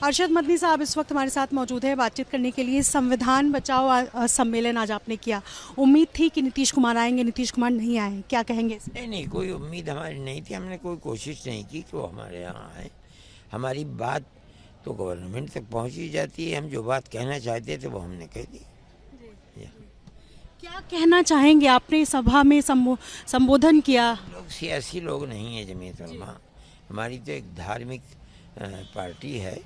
ارشد مدنی صاحب اس وقت ہمارے ساتھ موجود ہے بات چیت کرنے کے لیے. संविधान बचाओ सम्मेलन आज आपने किया, उम्मीद थी कि नीतीश कुमार आएंगे, नीतीश कुमार नहीं आए, क्या कहेंगे? नहीं, कोई उम्मीद हमारी नहीं थी. हमने कोई कोशिश नहीं की कि वो हमारे यहाँ आए. हमारी बात तो गवर्नमेंट तक पहुँच ही जाती है. हम जो बात कहना चाहते थे वो हमने कह दी. क्या कहना चाहेंगे? आपने सभा में संबोधन किया. लोग सियासी लोग नहीं है जमीयत उलमा. हमारी तो एक धार्मिक पार्टी है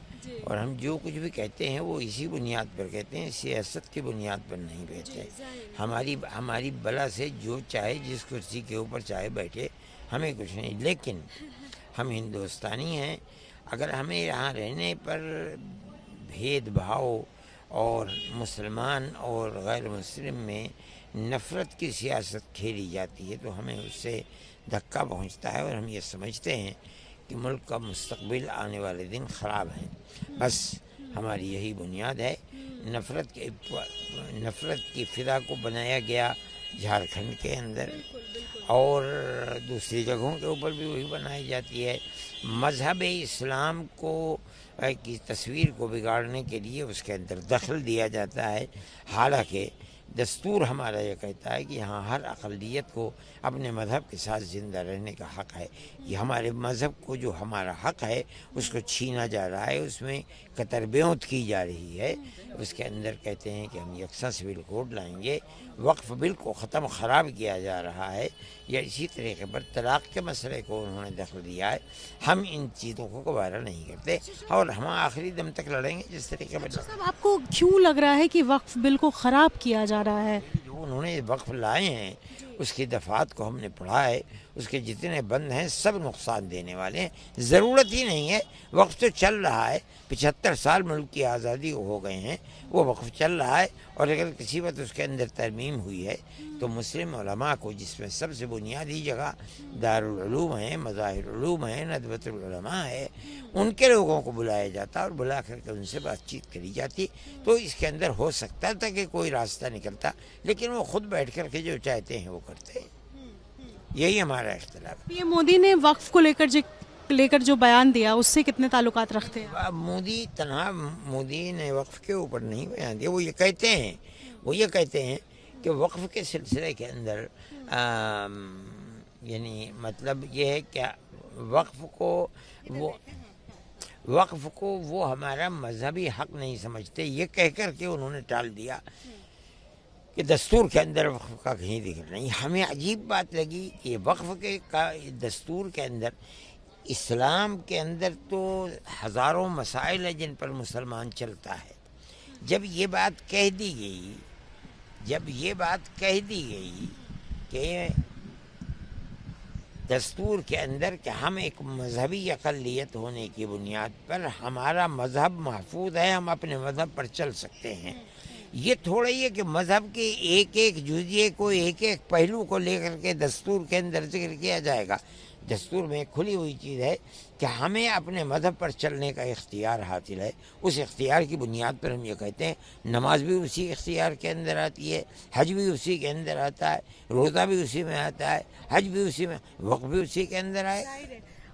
और हम जो कुछ भी कहते हैं वो इसी बुनियाद पर कहते हैं, सियासत की बुनियाद पर नहीं कहते. हमारी बला से जो चाहे जिस कुर्सी के ऊपर चाहे बैठे, हमें कुछ नहीं. लेकिन हम हिंदुस्तानी हैं. अगर हमें यहाँ रहने पर भेदभाव और मुसलमान और गैर मुस्लिम में नफ़रत की सियासत खेली जाती है तो हमें उससे धक्का पहुँचता है और हम ये समझते हैं कि मुल्क का मुस्तकबिल आने वाले दिन ख़राब है. बस हमारी यही बुनियाद है. नफ़रत की फ़िदा को बनाया गया झारखंड के अंदर और दूसरी जगहों के ऊपर भी वही बनाई जाती है. मज़हब इस्लाम को की तस्वीर को बिगाड़ने के लिए उसके अंदर दखल दिया जाता है. हालांकि दस्तूर हमारा ये कहता है कि यहाँ हर अक़लियत को अपने मज़हब के साथ ज़िंदा रहने का हक़ है. ये हमारे मज़हब को जो हमारा हक़ है उसको छीना जा रहा है, उसमें कतरब्योंत की जा रही है. उसके अंदर कहते हैं कि हम यकसा सिविल कोड लाएंगे, वक्फ़ बिल को ख़त्म ख़राब किया जा रहा है, या इसी तरीके पर तलाक़ के मसले को उन्होंने दखल दिया है. हम इन चीज़ों को गवारा नहीं करते और हम आखिरी दम तक लड़ेंगे जिस तरीके पर. साहब, आपको क्यों लग रहा है कि वक्फ बिल को ख़राब किया जा रहा है? जो उन्होंने वक्फ लाए हैं उसकी दफ़ात को हमने पढ़ा है. उसके जितने बंद हैं सब नुकसान देने वाले हैं. ज़रूरत ही नहीं है. वक्फ तो चल रहा है. 75 साल मुल्क की आज़ादी हो गए हैं, वो वक्फ चल रहा है. और अगर किसी वक्त उसके अंदर तरमीम हुई है तो मुस्लिम उलमा को, जिसमें सबसे बुनियादी जगह दारुल उलूम है, मज़ाहिर उलूम है, नदवतुल उलमा है, उनके लोगों को बुलाया जाता और बुला करके उनसे बातचीत करी जाती. तो इसके अंदर हो सकता था कि कोई रास्ता निकलता, लेकिन वो खुद बैठ करके जो चाहते हैं वो करते हैं. यही हमारा इख्तिलाफ. पीएम मोदी ने वक्फ को लेकर जो बयान दिया उससे कितने ताल्लुकात रखते हैं? मोदी ने वक्फ के ऊपर नहीं बयान दिया. वो ये कहते हैं कि वक्फ के सिलसिले के अंदर यानी मतलब ये है क्या, वक्फ को वो हमारा मजहबी हक नहीं समझते. ये कह कर के उन्होंने टाल दिया कि दस्तूर के अंदर वक्फ का कहीं जिक्र नहीं. हमें अजीब बात लगी कि वक्फ के का दस्तूर के अंदर, इस्लाम के अंदर तो हज़ारों मसाइल हैं जिन पर मुसलमान चलता है. जब ये बात कह दी गई कि दस्तूर के अंदर कि हम एक मजहबी अक़लियत होने की बुनियाद पर हमारा मज़हब महफूज है, हम अपने मज़हब पर चल सकते हैं. ये थोड़ा ही है कि मज़हब के एक एक जुज़िये को, एक एक पहलू को लेकर के दस्तूर के अंदर जिक्र किया जाएगा. दस्तूर में एक खुली हुई चीज़ है कि हमें अपने मज़हब पर चलने का इख्तियार हासिल है. उस इख्तियार की बुनियाद पर हम ये कहते हैं नमाज भी उसी इख्तियार के अंदर आती है, हज भी उसी के अंदर आता है, रोज़ा भी उसी में आता है, हज भी उसी में, वक्फ भी उसी के अंदर आए.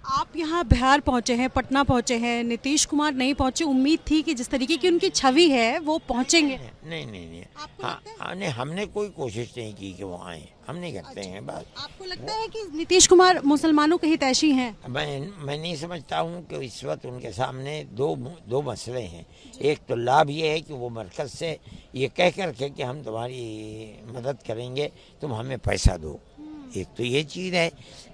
आप यहाँ बिहार पहुँचे हैं, पटना पहुँचे हैं, नीतीश कुमार नहीं पहुँचे. उम्मीद थी कि जिस तरीके की उनकी छवि है वो पहुँचेंगे. नहीं. हाँ, हमने कोई कोशिश नहीं की कि वो आए. हम नहीं करते हैं बात. आपको लगता है कि नीतीश कुमार मुसलमानों के हितैषी हैं? मैं नहीं समझता हूँ कि इस वक्त उनके सामने दो मसले हैं. एक तो लाभ ये है कि वो मरकज़ से ये कह कर के कि हम तुम्हारी मदद करेंगे, तुम हमें पैसा दो. एक तो ये चीज़ है.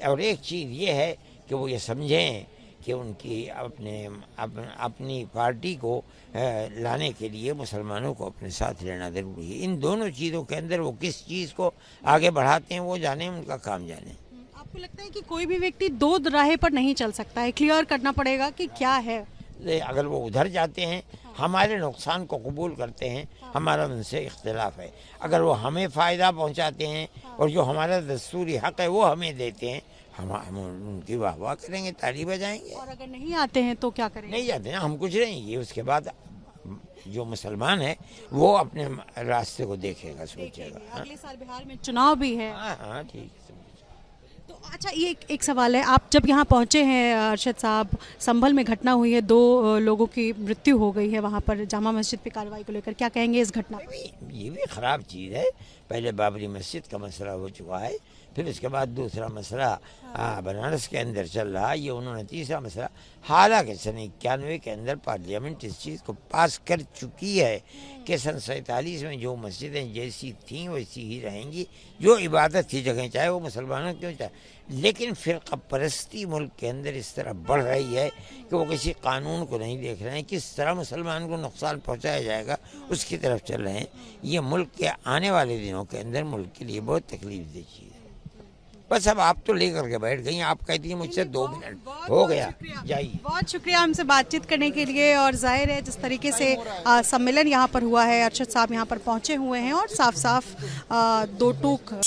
और एक चीज़ ये है कि वो ये समझें कि उनकी अपनी पार्टी को लाने के लिए मुसलमानों को अपने साथ लेना ज़रूरी है. इन दोनों चीज़ों के अंदर वो किस चीज़ को आगे बढ़ाते हैं वो जाने, उनका काम जाने. आपको लगता है कि कोई भी व्यक्ति दो राह पर नहीं चल सकता है, क्लियर करना पड़ेगा कि क्या है? अगर वो उधर जाते हैं, हमारे नुकसान को कबूल करते हैं, हमारा उनसे इख्तिलाफ है. अगर वो हमें फ़ायदा पहुंचाते हैं और जो हमारा दस्तूरी हक़ है वो हमें देते हैं, हम उनकी वाह करेंगे, ताली बजाएंगे. और अगर नहीं आते हैं तो क्या करेंगे? नहीं जाते हैं, हम कुछ रहेंगे. उसके बाद जो मुसलमान है वो अपने रास्ते को देखेगा, सोचेगा. अगले साल बिहार में चुनाव भी है. हाँ ठीक है. तो अच्छा ये एक सवाल है, आप जब यहाँ पहुँचे हैं अरशद साहब, संभल में घटना हुई है, 2 लोगों की मृत्यु हो गई है वहाँ पर जामा मस्जिद पे कार्रवाई को लेकर, क्या कहेंगे इस घटना पर? ये भी ख़राब चीज़ है। पहले बाबरी मस्जिद का मसला हो चुका है, फिर उसके बाद दूसरा मसला बनारस के अंदर चल रहा है, ये उन्होंने तीसरा मसला। हालांकि सन 91 के अंदर पार्लियामेंट इस चीज़ को पास कर चुकी है कि सन 47 में जो मस्जिदें जैसी थीं वैसी ही रहेंगी, जो इबादत की जगह चाहे वो मुसलमानों क्यों चाहे। लेकिन फ़िरक़ा परस्ती मुल्क के अंदर इस तरह बढ़ रही है कि वो किसी कानून को नहीं देख रहे हैं, किस तरह मुसलमान को नुकसान पहुंचाया जाएगा उसकी तरफ चल रहे हैं। ये मुल्क के आने वाले दिनों के अंदर मुल्क के लिए बहुत तकलीफ दे चीज़ है। बस अब आप तो लेकर के बैठ गई, आप कहती हैं मुझसे 2 मिनट हो गया, जाइए। बहुत शुक्रिया हमसे बातचीत करने के लिए। और जाहिर है जिस तरीके से सम्मेलन यहाँ पर हुआ है, अरशद साहब यहाँ पर पहुँचे हुए हैं और साफ साफ 2 टूक